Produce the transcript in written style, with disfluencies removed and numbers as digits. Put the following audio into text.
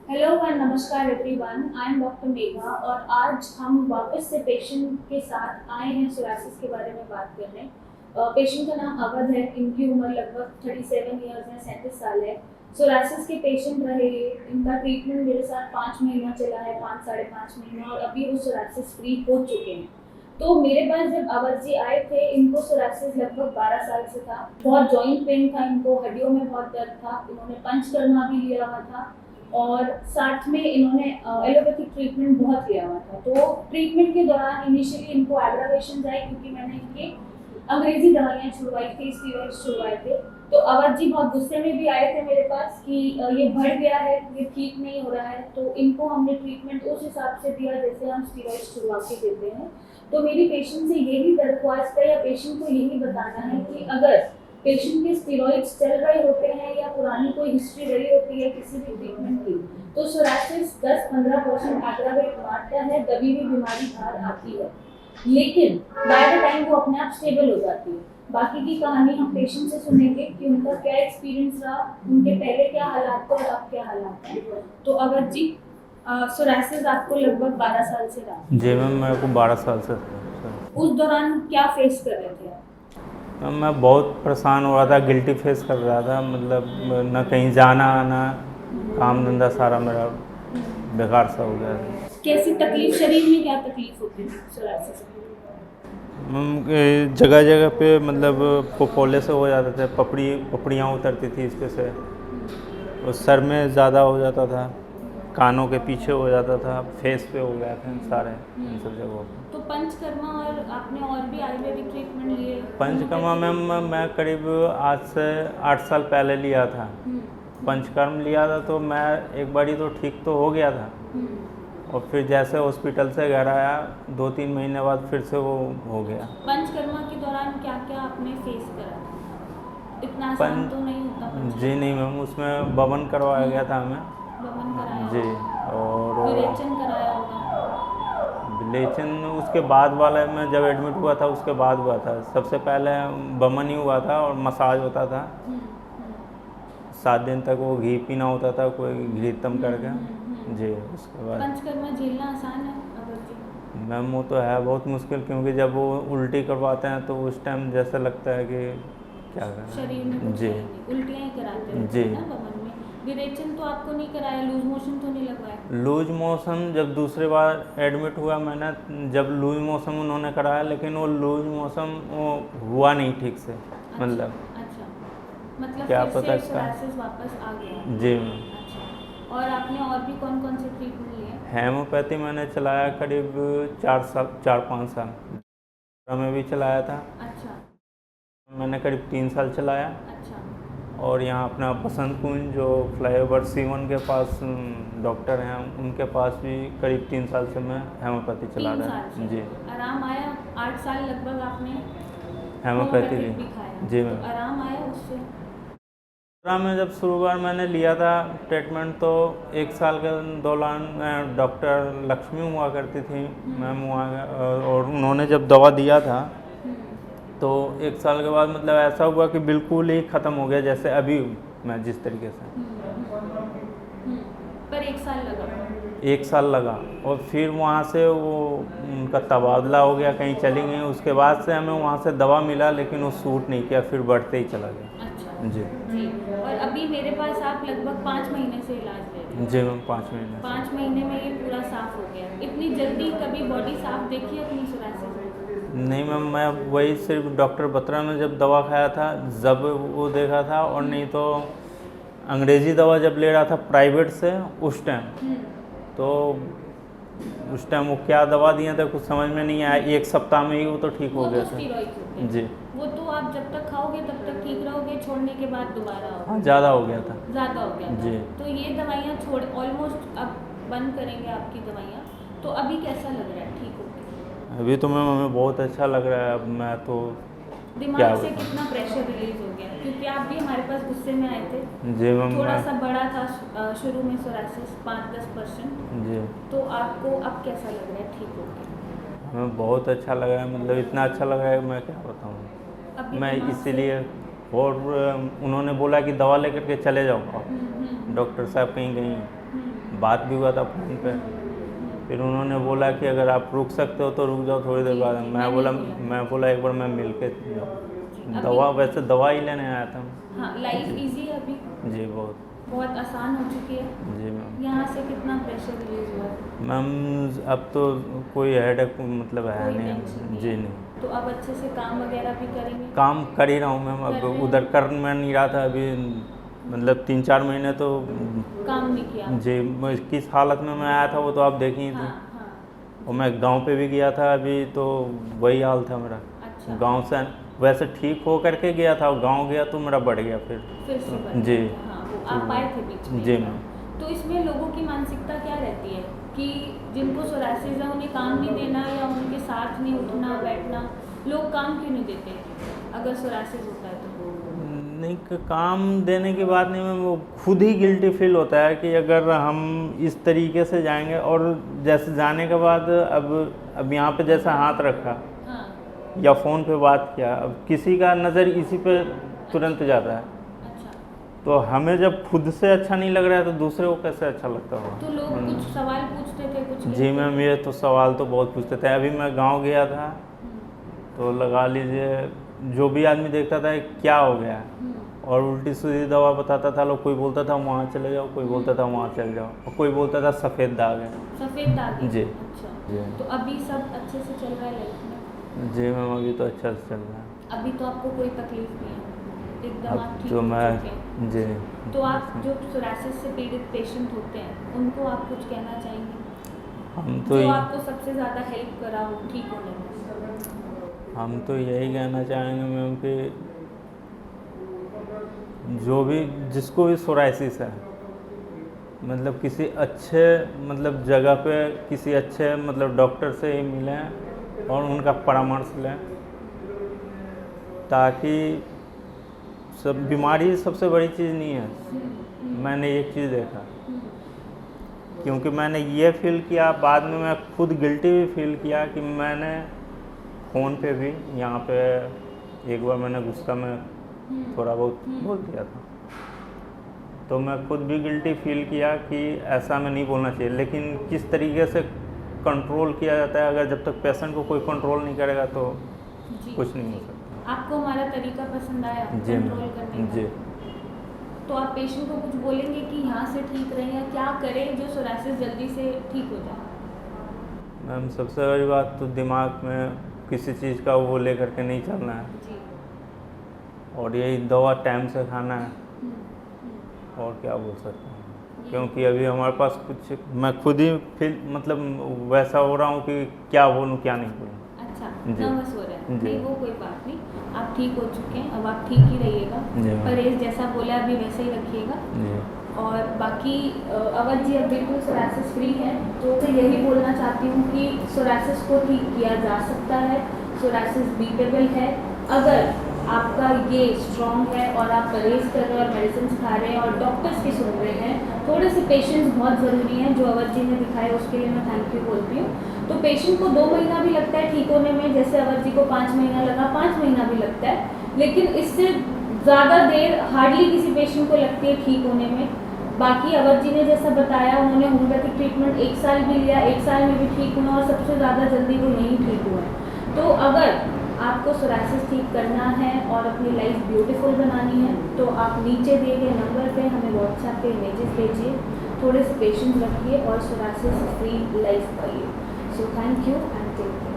Hello and नमस्कार everyone, I am doctor Megha और आज हम वापस से पेशेंट के साथ आए हैं सोरासिस के बारे में बात करने। पेशेंट का नाम अवध है, इनकी उम्र लगभग 37 ईयर्स है, 37 साल है। सोरासिस के पेशेंट रहे ये। इनका ट्रीटमेंट मेरे साथ 5 महीना चला है, 5 साढ़े 5 महीना, और अभी वो सोरासिस फ्री हो चुके हैं। तो मेरे पास जब अवध जी आए थे, इनको सोरासिस लगभग 12 साल से था। बहुत जॉइंट पेन था इनको, हड्डियों में बहुत दर्द था। इन्होंने पंचकर्मा भी लिया हुआ था और साथ में इन्होंने एलोपैथिक ट्रीटमेंट बहुत लिया हुआ था। तो ट्रीटमेंट के दौरान इनिशियली इनको एग्रावेशन आए क्योंकि मैंने इनके अंग्रेजी दवाइयाँ छुड़वाई थी, स्टीरॉइड्स छुड़वाए थे। तो अवध जी बहुत गुस्से में भी आए थे मेरे पास कि ये बढ़ गया है, ये ठीक नहीं हो रहा है। तो इनको हमने ट्रीटमेंट उस हिसाब से दिया जैसे हम स्टीरॉइड्स छुड़वा के देते हैं। तो मेरी पेशेंट से यही दरख्वास्त है या पेशेंट को यही बताना है कि अगर पेशेंट के स्टेरॉइड्स चल रहे होते हैं या पुरानी कोई हिस्ट्री रही होती है किसी भी ट्रीटमेंट की, तो सोरासिस 10-15% एग्रावेट मारता है, दबी हुई बीमारी बाहर आती है, लेकिन बाय द टाइम वो अपने आप स्टेबल हो जाती है। बाकी की कहानी हम पेशेंट से सुनेंगे कि उनका क्या एक्सपीरियंस रहा, उनके पहले क्या हालात थे और अब क्या हालात हैं। तो अवध जी, सोरासिस आपको लगभग 12 साल से रहा। जी मैम, मेरे को 12 साल से उस दौरान क्या फेस कर रहे थे आप? मैम मैं बहुत परेशान हो रहा था, गिल्टी फेस कर रहा था। मतलब न कहीं जाना आना, काम धंधा सारा मेरा बेकार सा हो गया था। कैसी तकलीफ, शरीर में क्या तकलीफ होती थी सोरासिस में? मैम जगह जगह पे मतलब फोले से हो जाते थे, पपड़ियाँ उतरती थी इस पे से, और सर में ज़्यादा हो जाता था, कानों के पीछे हो जाता था, फेस पे हो गया था सारे इन सब जगहों पे। तो पंचकर्मा और आपने और भी आयुर्वेदिक ट्रीटमेंट लिए? पंचकर्मा मैम मैं करीब आज से 8 साल पहले लिया था। पंचकर्म लिया था तो मैं एक बारी तो ठीक तो हो गया था, और फिर जैसे हॉस्पिटल से घर आया 2-3 महीने बाद फिर से वो हो गया। पंचकर्मा के दौरान क्या क्या आपने फेस करा? इतना आसान तो नहीं होता पंचकर्मा। जी नहीं मैम, उसमें बवन करवाया गया था हमें। बमन कराया जी, और विरेचन कराया होगा। विलेचन उसके बाद वाला में जब एडमिट हुआ था उसके बाद हुआ था। सबसे पहले बमन ही हुआ था और मसाज होता था। 7 दिन तक वो घी पीना होता था, कोई घृतम करके। जी, उसके बाद पंचकर्मा झेलना आसान है अगर जी? मैम वो तो है बहुत मुश्किल, क्योंकि जब वो उल्टी करवाते हैं तो उस टाइम जैसे लगता है कि क्या करें। शरीर में कुछ जी है नहीं, उल्टियाँ ही कराते रहते जी। हैं ना बमन में। विरेचन तो आपको नहीं कराया, लूज मोशन तो नहीं लगवाया? लूज मोशन जब दूसरी बार एडमिट हुआ मैंने, जब लूज मोशन उन्होंने कराया, लेकिन वो लूज मोशन वो हुआ नहीं ठीक से। मतलब अच्छा, मतलब क्या फिर पता से सोरासिस वापस आ गया? जी। अच्छा, और आपने और भी कौन कौन से ट्रीटमेंट लिए? हेमोपैथी मैंने चलाया करीब 4-5 साल। में भी चलाया था अच्छा मैंने, करीब 3 साल चलाया। अच्छा। और यहाँ अपना बसंत कुंज जो फ्लाईओवर C1 के पास डॉक्टर हैं, उनके पास भी करीब 3 साल से मैं हेमोपैथी चला 3 रहा साल हूँ। से जी, आराम आया? 8 साल लगभग आपने हेमोपैथी होम्योपैथिक भी। भी खाया? जी तो मैम। आराम आया उससे? में जब शुरुआत मैंने लिया था ट्रीटमेंट, तो 1 साल के दौरान डॉक्टर लक्ष्मी हुआ करती थी मैम वहाँ, और उन्होंने जब दवा दिया था तो 1 साल के बाद मतलब ऐसा हुआ कि बिल्कुल ही ख़त्म हो गया, जैसे अभी मैं जिस तरीके से। पर 1 साल लगा? 1 साल लगा, और फिर वहाँ से वो उनका तबादला हो गया, कहीं चली गई। उसके बाद से हमें वहाँ से दवा मिला, लेकिन वो सूट नहीं किया, फिर बढ़ते ही चला गया। अच्छा जी जी। और अभी मेरे पास आप लगभग 5 महीने से इलाज ले रहे हैं? जी मैम, 5 महीने से। 5 महीने में ये पूरा साफ हो गया? इतनी जल्दी कभी बॉडी साफ देखी है अपनी सोरासिस में? नहीं मैम, मैं वही सिर्फ डॉक्टर बत्रा में जब दवा खाया था जब वो देखा था, और नहीं तो अंग्रेज़ी दवा जब ले रहा था प्राइवेट से उस टाइम, तो उस टाइम वो क्या दवा दिए थे कुछ समझ में नहीं आया। 1 सप्ताह में ही वो तो ठीक हो वो गया तो था। स्टीरॉइड्स होते हैं। जी वो तो आप जब तक खाओगे तब तक ठीक रहोगे, छोड़ने के बाद दोबारा हाँ, होगा। ज़्यादा हो गया था। ज़्यादा हो गया था। जी। तो ये दवाइयाँ छोड़ ऑलमोस्ट अब बंद करेंगे आपकी दवाइयाँ, तो अभी कैसा लग रहा है ठीक हो गया? अभी तो मैम हमें बहुत अच्छा लग रहा है। अब मैं तो दिमाग से कितना प्रेशर रिलीज हो गया? क्योंकि आप भी हमारे पास गुस्से में आए थे। जी मैम, थोड़ा सा बड़ा था शुरू में सोरासिस 5-10%। जी तो आपको अब कैसा लग रहा है ठीक हो गया? हमें बहुत अच्छा लगा है। मतलब इतना अच्छा लगा है मैं क्या बताऊँ। अभी मैं दिमाग से- इसीलिए, और उन्होंने बोला कि दवा लेकर के चले जाओ आप। डॉक्टर साहब कहीं गई बात भी हुआ था फ़ोन पे। फिर उन्होंने बोला कि अगर आप रुक सकते हो तो रुक जाओ थोड़ी देर बाद। मैं बोला एक बार मैं मिल के जाऊँ। वैसे दवा ही लेने आया था। हाँ, लाइफ इजी है अभी, जी बहुत आसान हो चुकी है। जी मैम। यहाँ से कितना प्रेशर रिलीज हुआ है? मैम अब तो कोई हेडेक मतलब है कोई नहीं। टेंशन नहीं जी है। नहीं। तो अब अच्छे से काम वगैरह भी करेंगे? काम कर ही रहा हूँ मैम। कर अब रहे हैं? उधर कर मैं नहीं रहा था अभी, मतलब 3-4 महीने तो काम नहीं किया? जी किस हालत में मैं आया था वो तो आप देख ही हाँ, थी। हाँ। और मैं गांव पे भी गया था अभी, तो वही हाल था मेरा। अच्छा। गांव से वैसे ठीक हो करके गया था, गांव गया तो मेरा बढ़ गया फिर से बढ़ जी। गया। हाँ, वो आप आए थे बीच में। जी मैम। तो इसमें लोगों की मानसिकता क्या रहती है कि जिनको सोरासिस है उन्हें काम नहीं देना या उनके साथ नहीं उठना बैठना, लोग काम क्यों नहीं देते अगर सोरासिस होता है तो? नहीं, काम देने की बात नहीं मैम, वो खुद ही गिल्टी फील होता है कि अगर हम इस तरीके से जाएंगे। और जैसे जाने के बाद अब यहाँ पे जैसा हाथ रखा हाँ। या फ़ोन पे बात किया, अब किसी का नज़र इसी पे तुरंत जाता है। अच्छा। तो हमें जब खुद से अच्छा नहीं लग रहा है तो दूसरे को कैसे अच्छा लगता होगा? तो लोग कुछ सवाल पूछते थे कुछ? जी मैम, ये तो सवाल तो बहुत पूछते थे। अभी मैं गांव गया था तो लगा लीजिए जो भी आदमी देखता था क्या हो गया, और उल्टी सीधी दवा बताता था लोग। कोई बोलता था वहाँ चले जाओ, कोई बोलता था वहाँ चले जाओ, और कोई बोलता था सफ़ेद दाग है। सफ़ेद दाग है? जी। अच्छा। जी। तो अभी सब अच्छे से चल रहा है लाइफ में? जी मैम, अभी तो अच्छा से चल रहा है। अभी तो आपको कोई तकलीफ नहीं है, एकदम आप अब ठीक तो हो मैं चुके हैं। जी। तो आप जो सोरासिस से पीड़ित पेशेंट होते हैं उनको आप कुछ कहना चाहेंगे? हम तो जो आपको सबसे ज़्यादा हेल्प करा हो ठीक होने में? हम तो यही कहना चाहेंगे मैम कि जो भी जिसको भी सोराइसिस है, मतलब किसी अच्छे मतलब जगह पे किसी अच्छे मतलब डॉक्टर से ही मिलें और उनका परामर्श लें, ताकि सब बीमारी सबसे बड़ी चीज़ नहीं है। मैंने एक चीज़ देखा, क्योंकि मैंने ये फील किया, बाद में मैं खुद गिल्टी भी फील किया कि मैंने फ़ोन पे भी यहाँ पे एक बार मैंने गुस्सा में थोड़ा बहुत बोल दिया था, तो मैं खुद भी गिल्टी फील किया कि ऐसा मैं नहीं बोलना चाहिए। लेकिन किस तरीके से कंट्रोल किया जाता है, अगर जब तक पेशेंट को कोई कंट्रोल नहीं करेगा तो कुछ नहीं हो सकता। आपको हमारा तरीका पसंद आया कंट्रोल करने का? जी। तो आप पेशेंट को कुछ बोलेंगे कि यहाँ से ठीक रहें या क्या करें जो सोरासिस जल्दी से ठीक हो जाए? मैम सबसे बड़ी बात तो दिमाग में किसी चीज़ का वो लेकर के नहीं चलना है, जी। और यही दवा टाइम से खाना है, और क्या बोल सकता हूँ। क्योंकि अभी हमारे पास कुछ, मैं खुद ही फिर मतलब वैसा हो रहा हूँ कि क्या बोलूँ क्या नहीं बोलूँ। अच्छा, जी। नर्वस हो रहे हैं? जी। नहीं, वो कोई बात नहीं, आप ठीक हो चुके हैं, अब आप ठीक ही रहिएगा। जी। परहेज जैसा बोला अभी वैसे ही रखिएगा। जी। और बाकी अवध जी अब बिल्कुल सोरासिस फ्री है, तो मैं यही बोलना चाहती हूँ कि सोरासिस को ठीक किया जा सकता है, सोरासिस बीटेबल है अगर आपका ये स्ट्रॉन्ग है और आप परहेज कर रहे हैं और मेडिसिन खा रहे हैं और डॉक्टर्स की सुन रहे हैं। थोड़े से पेशेंस बहुत ज़रूरी हैं जो अवध जी ने दिखाए, उसके लिए मैं थैंक यू बोलती हूँ। तो पेशेंट को 2 महीना भी लगता है ठीक होने में, जैसे अवध जी को 5 महीना लगा, 5 महीना भी लगता है, लेकिन इससे ज़्यादा देर हार्डली किसी पेशेंट को लगती है ठीक होने में। बाकी अवध जी ने जैसा बताया, उन्होंने होम्योपैथिक ट्रीटमेंट 1 साल भी लिया, 1 साल में भी ठीक हुआ और सबसे ज़्यादा जल्दी वो नहीं ठीक हुआ। तो अगर आपको सोरासिस ठीक करना है और अपनी लाइफ ब्यूटीफुल बनानी है तो आप नीचे दिए गए नंबर पे हमें व्हाट्सएप पे इमेजेस भेजिए, थोड़े से पेशेंस रखिए और सोरासिस फ्री लाइफ पाइए। So thank you and take care.